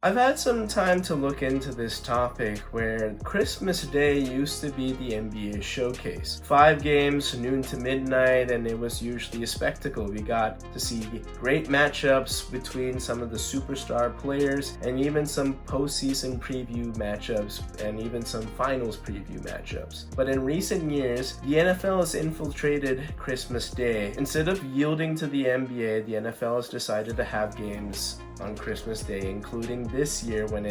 I've had some time to look into this topic where Christmas Day used to be the NBA showcase. 5 games, noon to midnight, and it was usually a spectacle. We got to see great matchups between some of the superstar players and even some postseason preview matchups and even some finals preview matchups. But in recent years, the NFL has infiltrated Christmas Day. Instead of yielding to the NBA, the NFL has decided to have games on Christmas Day, including this year when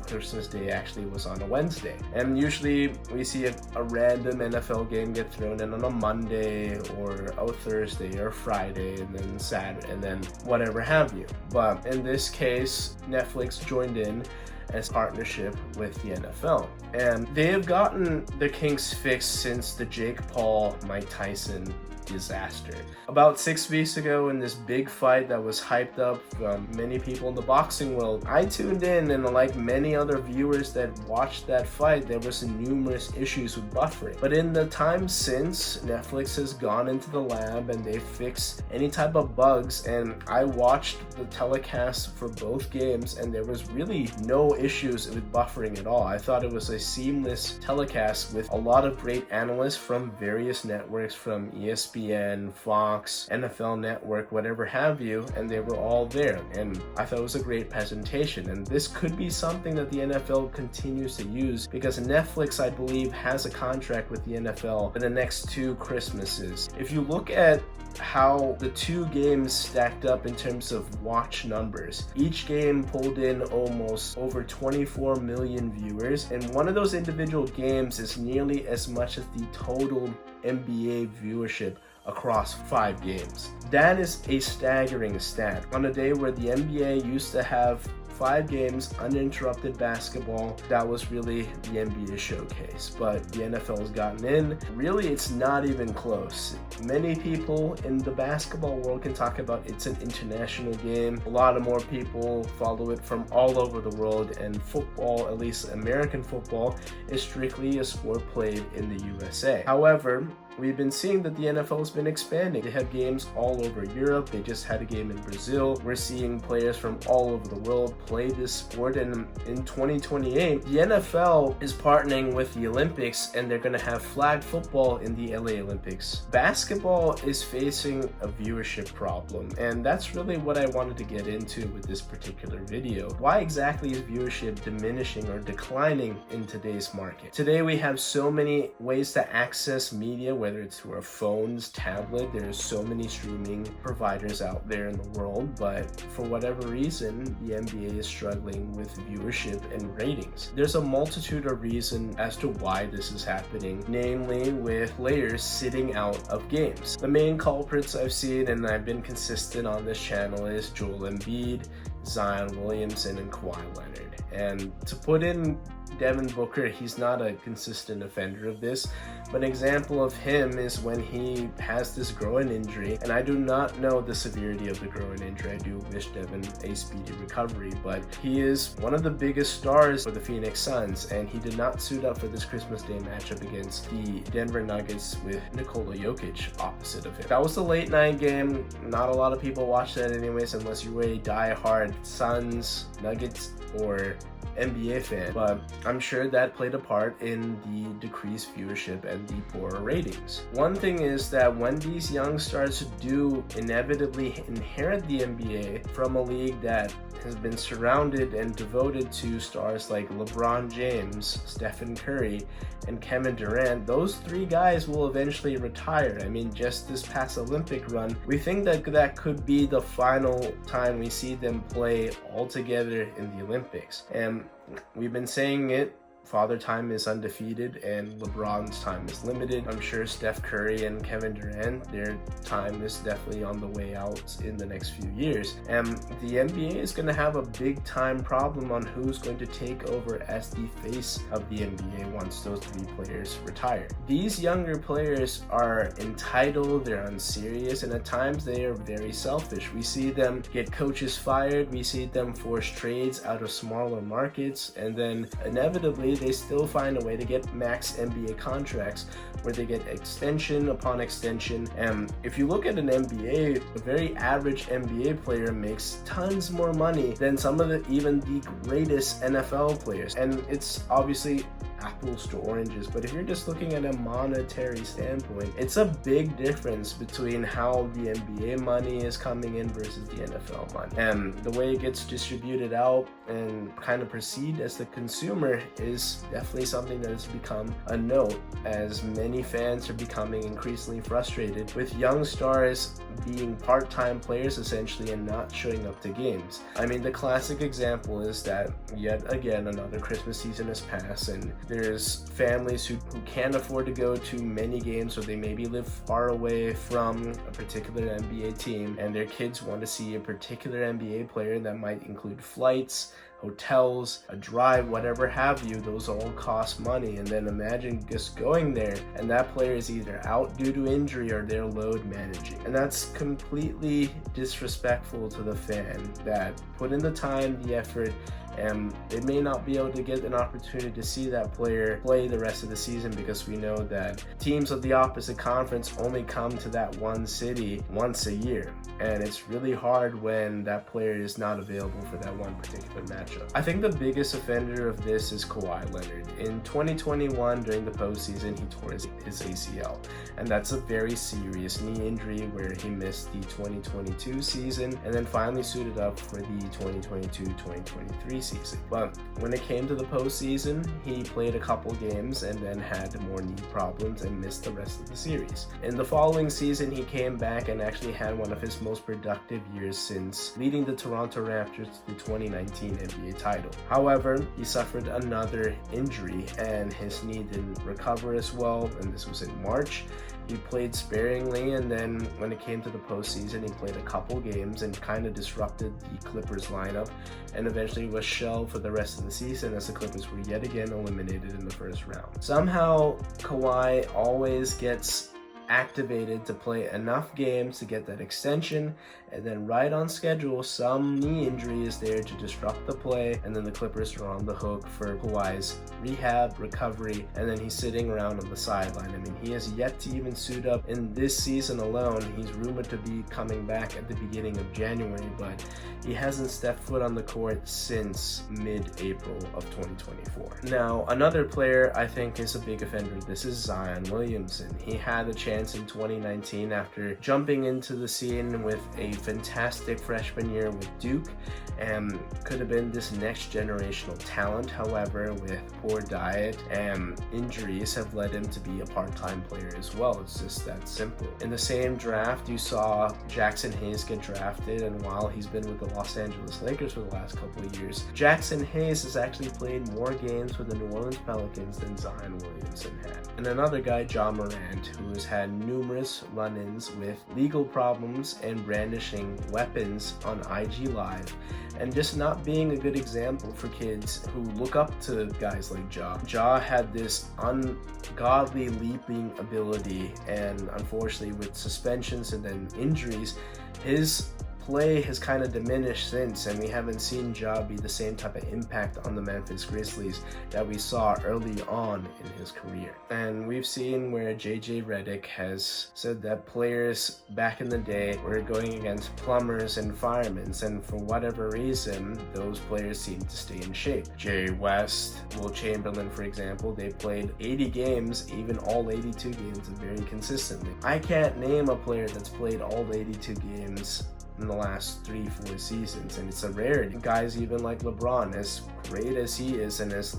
Christmas Day actually was on a Wednesday. And usually we see a random NFL game get thrown in on a Monday or a Thursday or Friday and then Saturday and then whatever have you. But in this case, Netflix joined in as partnership with the NFL. And they have gotten the kinks fixed since the Jake Paul, Mike Tyson disaster. About 6 weeks ago, in this big fight that was hyped up from many people in the boxing world, I tuned in, and like many other viewers that watched that fight, there was numerous issues with buffering. But in the time since, Netflix has gone into the lab and they fixed any type of bugs, and I watched the telecast for both games and there was really no issues with buffering at all. I thought it was a seamless telecast with a lot of great analysts from various networks, from ESPN, Fox, NFL Network, whatever have you, and they were all there. And I thought it was a great presentation. And this could be something that the NFL continues to use because Netflix, I believe, has a contract with the NFL for the next 2 Christmases. If you look at how the 2 games stacked up in terms of watch numbers, each game pulled in almost over 24 million viewers, and one of those individual games is nearly as much as the total NBA viewership across 5 games. That is a staggering stat. On a day where the NBA used to have 5 games, uninterrupted basketball, that was really the NBA showcase. But the NFL has gotten in. Really, it's not even close. Many people in the basketball world can talk about it's an international game. A lot of more people follow it from all over the world, and football, at least American football, is strictly a sport played in the USA. However, we've been seeing that the NFL has been expanding. They have games all over Europe. They just had a game in Brazil. We're seeing players from all over the world play this sport. And in 2028, the NFL is partnering with the Olympics, and they're going to have flag football in the LA Olympics. Basketball is facing a viewership problem, and that's really what I wanted to get into with this particular video. Why exactly is viewership diminishing or declining in today's market? Today we have so many ways to access media, whether it's through our phones, tablet. There's so many streaming providers out there in the world, but for whatever reason, the NBA is struggling with viewership and ratings. There's a multitude of reasons as to why this is happening, namely with players sitting out of games. The main culprits I've seen, and I've been consistent on this channel, is Joel Embiid, Zion Williamson, and Kawhi Leonard. And to put in Devin Booker, he's not a consistent offender of this, but an example of him is when he has this groin injury, and I do not know the severity of the groin injury. I do wish Devin a speedy recovery, but he is one of the biggest stars for the Phoenix Suns, and he did not suit up for this Christmas Day matchup against the Denver Nuggets with Nikola Jokic opposite of him. That was the late night game. Not a lot of people watch that anyways, unless you were a die-hard Suns, Nuggets, or NBA fan, but I'm sure that played a part in the decreased viewership and the poorer ratings. One thing is that when these young stars do inevitably inherit the NBA from a league that has been surrounded and devoted to stars like LeBron James, Stephen Curry, and Kevin Durant, those 3 guys will eventually retire. I mean, just this past Olympic run, we think that that could be the final time we see them play all together in the Olympics. And we've been saying it, Father Time is undefeated and LeBron's time is limited. I'm sure Steph Curry and Kevin Durant, their time is definitely on the way out in the next few years. And the NBA is going to have a big time problem on who's going to take over as the face of the NBA once those 3 players retire. These younger players are entitled, they're unserious, and at times they are very selfish. We see them get coaches fired, we see them force trades out of smaller markets, and then inevitably unfortunately, they still find a way to get max NBA contracts where they get extension upon extension. And if you look at an NBA, a very average NBA player makes tons more money than some of even the greatest NFL players. And it's obviously apples to oranges, but if you're just looking at a monetary standpoint, it's a big difference between how the NBA money is coming in versus the NFL money. And the way it gets distributed out and kind of perceived as the consumer is definitely something that has become a note, as many fans are becoming increasingly frustrated with young stars being part-time players essentially and not showing up to games. I mean, the classic example is that yet again another Christmas season has passed, and there's families who can't afford to go to many games, or they maybe live far away from a particular NBA team, and their kids want to see a particular NBA player. That might include flights, hotels, a drive, whatever have you. Those all cost money. And then imagine just going there and that player is either out due to injury or they're load managing. And that's completely disrespectful to the fan that put in the time, the effort, and they may not be able to get an opportunity to see that player play the rest of the season, because we know that teams of the opposite conference only come to that one city once a year, and it's really hard when that player is not available for that one particular matchup. I think the biggest offender of this is Kawhi Leonard. In 2021, during the postseason, he tore his ACL, and that's a very serious knee injury where he missed the 2022 season and then finally suited up for the 2022-2023 season. But when it came to the postseason, he played a couple games and then had more knee problems and missed the rest of the series. In the following season, he came back and actually had one of his most productive years since leading the Toronto Raptors to the 2019 NBA title. However, he suffered another injury and his knee didn't recover as well, and this was in March. He played sparingly, and then when it came to the postseason, he played a couple games and kind of disrupted the Clippers lineup, and eventually was shelved for the rest of the season as the Clippers were yet again eliminated in the first round. Somehow, Kawhi always gets activated to play enough games to get that extension, and then right on schedule, some knee injury is there to disrupt the play, and then the Clippers are on the hook for Kawhi's rehab, recovery, and then he's sitting around on the sideline. I mean, he has yet to even suit up in this season alone. He's rumored to be coming back at the beginning of January, but he hasn't stepped foot on the court since mid-April of 2024. Now, another player I think is a big offender. This is Zion Williamson. He had a chance in 2019 after jumping into the scene with a fantastic freshman year with Duke, and could have been this next generational talent. However, with poor diet and injuries have led him to be a part-time player as well. It's just that simple. In the same draft, you saw Jackson Hayes get drafted, and while he's been with the Los Angeles Lakers for the last couple of years, Jackson Hayes has actually played more games for the New Orleans Pelicans than Zion Williamson had. And another guy, Ja Morant, who has had numerous run-ins with legal problems and brandishing weapons on IG Live, and just not being a good example for kids who look up to guys like Ja. Ja had this ungodly leaping ability, and unfortunately with suspensions and then injuries, his play has kind of diminished since, and we haven't seen Ja be the same type of impact on the Memphis Grizzlies that we saw early on in his career. And we've seen where JJ Redick has said that players back in the day were going against plumbers and firemen, and for whatever reason, those players seem to stay in shape. Jerry West, Will Chamberlain, for example, they played 80 games, even all 82 games, very consistently. I can't name a player that's played all 82 games in the last 3-4 seasons, and it's a rarity. Guys even like LeBron, as great as he is and as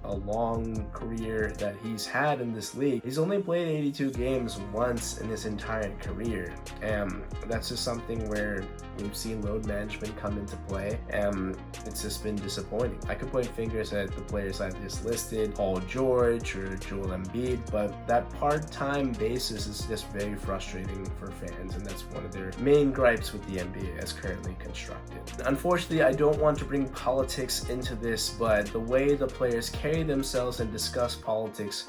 a long career that he's had in this league, he's only played 82 games once in his entire career, and that's just something where we've seen load management come into play, and it's just been disappointing. I could point fingers at the players I just listed, Paul George or Joel Embiid, but that part-time basis is just very frustrating for fans, and that's one of their main gripes with the NBA as currently constructed. Unfortunately, I don't want to bring politics into this, but the way the players carry themselves and discuss politics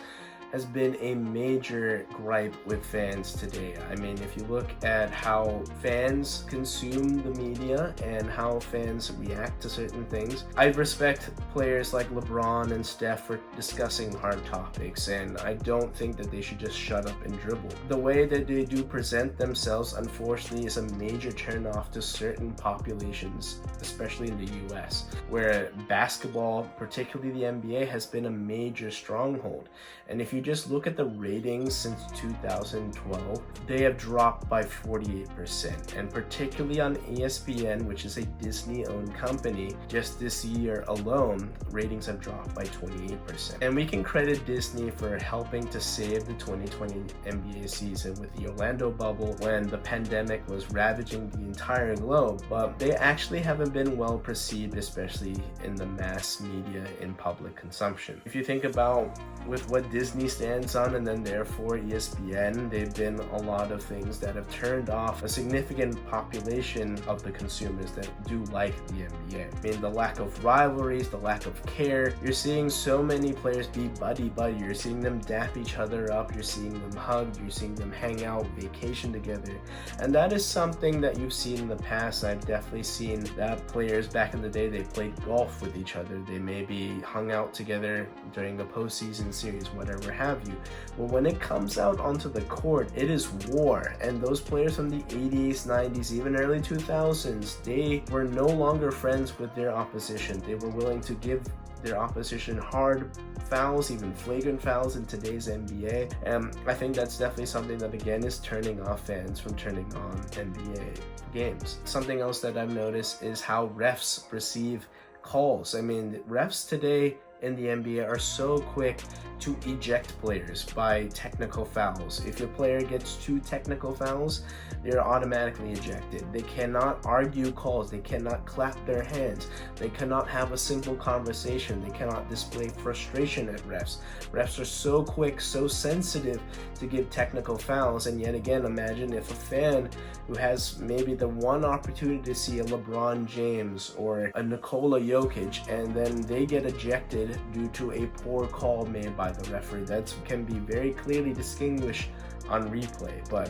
has been a major gripe with fans today. I mean, if you look at how fans consume the media and how fans react to certain things, I respect players like LeBron and Steph for discussing hard topics, and I don't think that they should just shut up and dribble. The way that they do present themselves, unfortunately, is a major turnoff to certain populations, especially in the US, where basketball, particularly the NBA, has been a major stronghold. And if you just look at the ratings since 2012, they have dropped by 48%. And particularly on ESPN, which is a Disney-owned company, just this year alone, ratings have dropped by 28%. And we can credit Disney for helping to save the 2020 NBA season with the Orlando bubble when the pandemic was ravaging the entire globe, but they actually haven't been well perceived, especially in the mass media in public consumption. If you think about with what Disney stands on and then therefore ESPN, they've been a lot of things that have turned off a significant population of the consumers that do like the NBA. I mean, the lack of rivalries, the lack of care. You're seeing so many players be buddy-buddy. You're seeing them dap each other up. You're seeing them hug. You're seeing them hang out, vacation together. And that is something that you've seen in the past. I've definitely seen that players back in the day, they played golf with each other. They maybe hung out together during a postseason series, whatever have you. But when it comes out onto the court, it is war. And those players from the 80s, 90s, even early 2000s, they were no longer friends with their opposition. They were willing to give their opposition hard fouls, even flagrant fouls in today's NBA. And I think that's definitely something that again is turning off fans from turning on NBA games. Something else that I've noticed is how refs perceive calls. I mean, refs today in the NBA are so quick to eject players by technical fouls. If your player gets 2 technical fouls, they're automatically ejected. They cannot argue calls. They cannot clap their hands. They cannot have a simple conversation. They cannot display frustration at refs. Refs are so quick, so sensitive to give technical fouls, and yet again, imagine if a fan who has maybe the one opportunity to see a LeBron James or a Nikola Jokic, and then they get ejected due to a poor call made by the referee. That can be very clearly distinguished on replay. But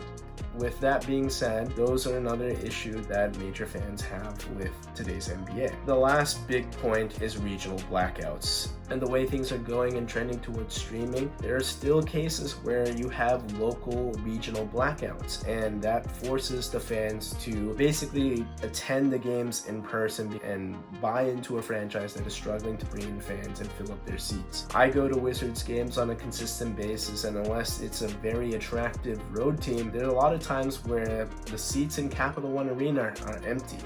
with that being said, those are another issue that major fans have with today's NBA. The last big point is regional blackouts. And the way things are going and trending towards streaming, there are still cases where you have local regional blackouts, and that forces the fans to basically attend the games in person and buy into a franchise that is struggling to bring in fans and fill up their seats. I go to Wizards games on a consistent basis, and unless it's a very attractive road team, there are a lot of times where the seats in Capital One Arena are empty.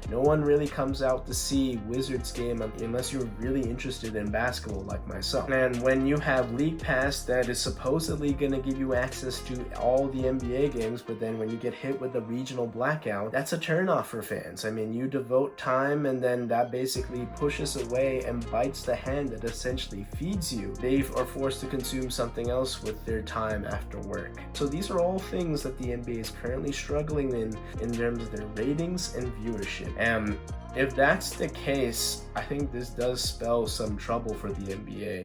No one really comes out to see Wizards game unless you're really interested in basketball like myself. And when you have League Pass that is supposedly going to give you access to all the NBA games, but then when you get hit with a regional blackout, that's a turnoff for fans. I mean, you devote time and then that basically pushes away and bites the hand that essentially feeds you. They are forced to consume something else with their time after work. So these are all things that the NBA is currently struggling in terms of their ratings and viewership. And if that's the case, I think this does spell some trouble for the NBA.